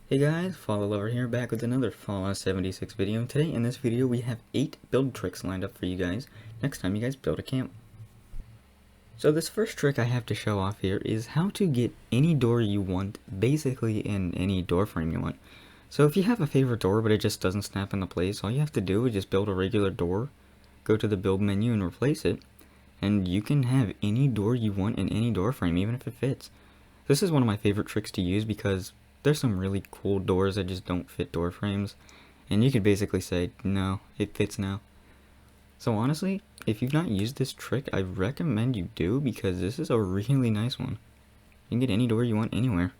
Hey guys, Fallout Lover here, back with another Fallout 76 video. Today in this video we have 8 build tricks lined up for you guys next time you guys build a camp. So this first trick I have to show off here is how to get any door you want, basically in any door frame you want. So if you have a favorite door but it just doesn't snap into place, all you have to do is just build a regular door, go to the build menu and replace it, and you can have any door you want in any door frame, even if it fits. This is one of my favorite tricks to use because there's some really cool doors that just don't fit door frames, and you could basically say, no, it fits now. So honestly, if you've not used this trick, I recommend you do, because this is a really nice one. You can get any door you want anywhere.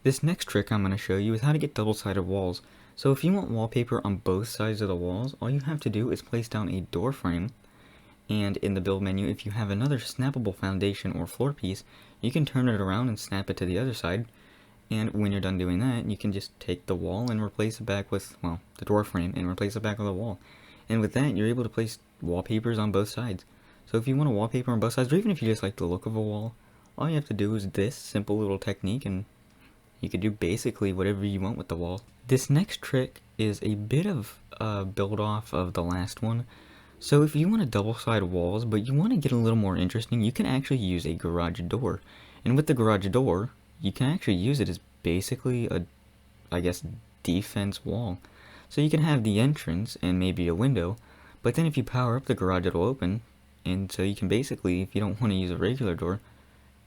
This next trick I'm going to show you is how to get double-sided walls. So if you want wallpaper on both sides of the walls, all you have to do is place down a door frame, and in the build menu, if you have another snappable foundation or floor piece, you can turn it around and snap it to the other side. And when you're done doing that, you can just take the wall and replace it back with, well, the door frame and replace it back with a wall. And with that, you're able to place wallpapers on both sides. So if you want a wallpaper on both sides, or even if you just like the look of a wall, all you have to do is this simple little technique and you can do basically whatever you want with the wall. This next trick is a bit of a build off of the last one. So if you want to double side walls, but you want to get a little more interesting, you can actually use a garage door. And with the garage door, you can actually use it as basically a, I guess, defense wall. So you can have the entrance and maybe a window, but then if you power up the garage, it'll open, and so you can basically, if you don't want to use a regular door,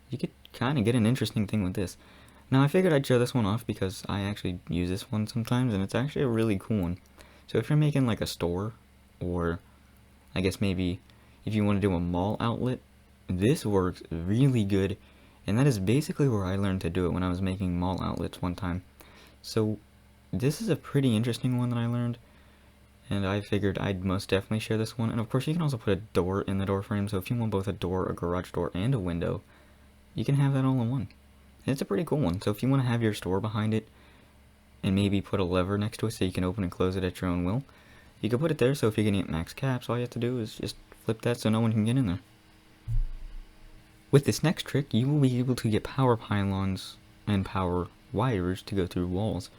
you could kind of get an interesting thing with this. Now I figured I'd show this one off because I actually use this one sometimes, and it's actually a really cool one. So if you're making like a store, or I guess maybe if you want to do a mall outlet, this works really good. And that is basically where I learned to do it, when I was making mall outlets one time. So this is a pretty interesting one that I learned, and I figured I'd most definitely share this one. And of course you can also put a door in the door frame, so if you want both a door, a garage door, and a window, you can have that all in one. And it's a pretty cool one. So if you want to have your store behind it, and maybe put a lever next to it so you can open and close it at your own will, you can put it there, so if you're getting it max caps, all you have to do is just flip that so no one can get in there. With this next trick, you will be able to get power pylons and power wires to go through walls.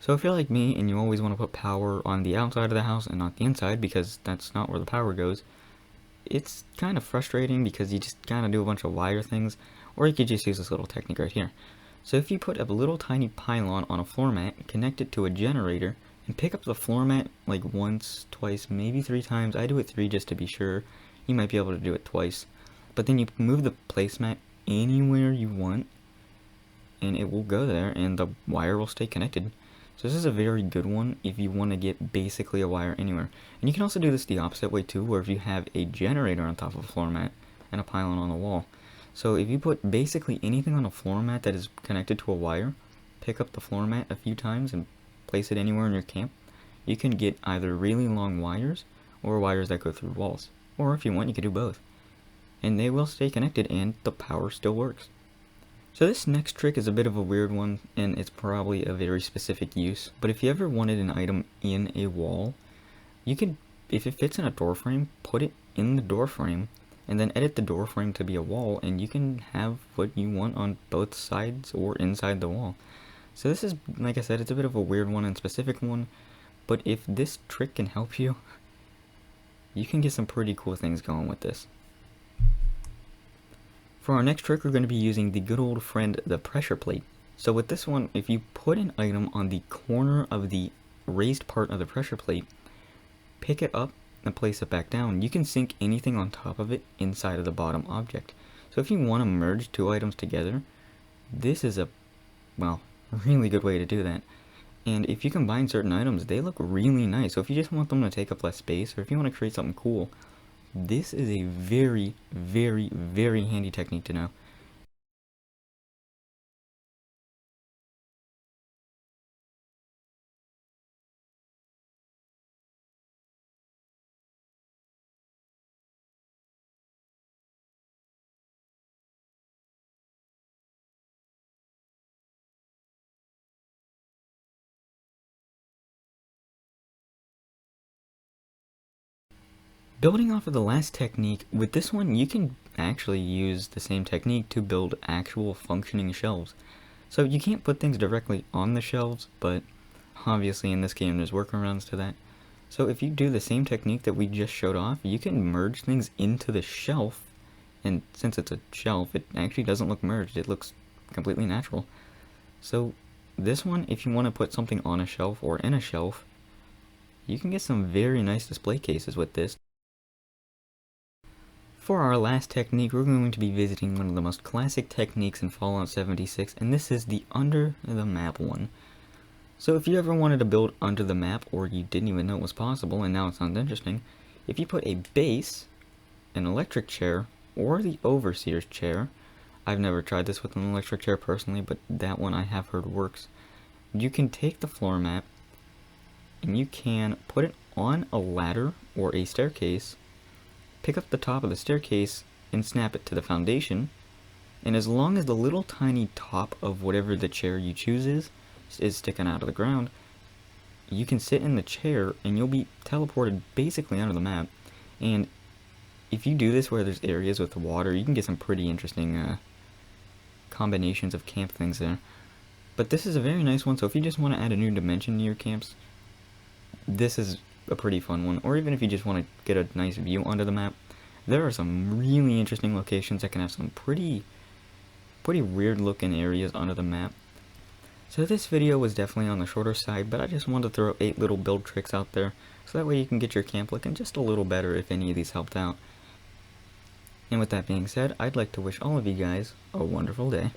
So if you're like me and you always want to put power on the outside of the house and not the inside, because that's not where the power goes, it's kind of frustrating because you just kind of do a bunch of wire things, or you could just use this little technique right here. So if you put a little tiny pylon on a floor mat, connect it to a generator, and pick up the floor mat like once, twice, maybe 3 times. I do it 3 just to be sure. You might be able to do it twice. But then you move the placemat anywhere you want, and it will go there, and the wire will stay connected. So this is a very good one if you want to get basically a wire anywhere. And you can also do this the opposite way too, where if you have a generator on top of a floor mat and a pylon on the wall. So if you put basically anything on a floor mat that is connected to a wire, pick up the floor mat a few times and place it anywhere in your camp, you can get either really long wires or wires that go through walls. Or if you want, you could do both. And they will stay connected and the power still works. So this next trick is a bit of a weird one, and it's probably a very specific use, but if you ever wanted an item in a wall, you could, if it fits in a door frame, put it in the door frame, and then edit the door frame to be a wall, and you can have what you want on both sides or inside the wall. So this is, like I said, it's a bit of a weird one and specific one, but if this trick can help you, you can get some pretty cool things going with this. For our next trick, we're going to be using the good old friend, the pressure plate. So with this one, if you put an item on the corner of the raised part of the pressure plate, pick it up and place it back down, you can sink anything on top of it inside of the bottom object. So if you want to merge 2 items together, this is a, well, really good way to do that. And if you combine certain items, they look really nice. So if you just want them to take up less space, or if you want to create something cool, this is a very, very, very handy technique to know. Building off of the last technique, with this one you can actually use the same technique to build actual functioning shelves. So you can't put things directly on the shelves, but obviously in this game there's workarounds to that. So if you do the same technique that we just showed off, you can merge things into the shelf, and since it's a shelf, it actually doesn't look merged, it looks completely natural. So this one, if you want to put something on a shelf or in a shelf, you can get some very nice display cases with this. For our last technique, we're going to be visiting one of the most classic techniques in Fallout 76, and this is the under the map one. So if you ever wanted to build under the map, or you didn't even know it was possible and now it sounds interesting, if you put a base, an electric chair, or the overseer's chair, I've never tried this with an electric chair personally, but that one I have heard works, you can take the floor map and you can put it on a ladder or a staircase, pick up the top of the staircase and snap it to the foundation, and as long as the little tiny top of whatever the chair you choose is sticking out of the ground, you can sit in the chair and you'll be teleported basically under the map. And if you do this where there's areas with water, you can get some pretty interesting combinations of camp things there. But this is a very nice one, so if you just want to add a new dimension to your camps, this is a pretty fun one. Or even if you just want to get a nice view onto the map, there are some really interesting locations that can have some pretty weird looking areas under the map. So this video was definitely on the shorter side, but I just wanted to throw 8 little build tricks out there, so that way you can get your camp looking just a little better if any of these helped out. And with that being said, I'd like to wish all of you guys a wonderful day.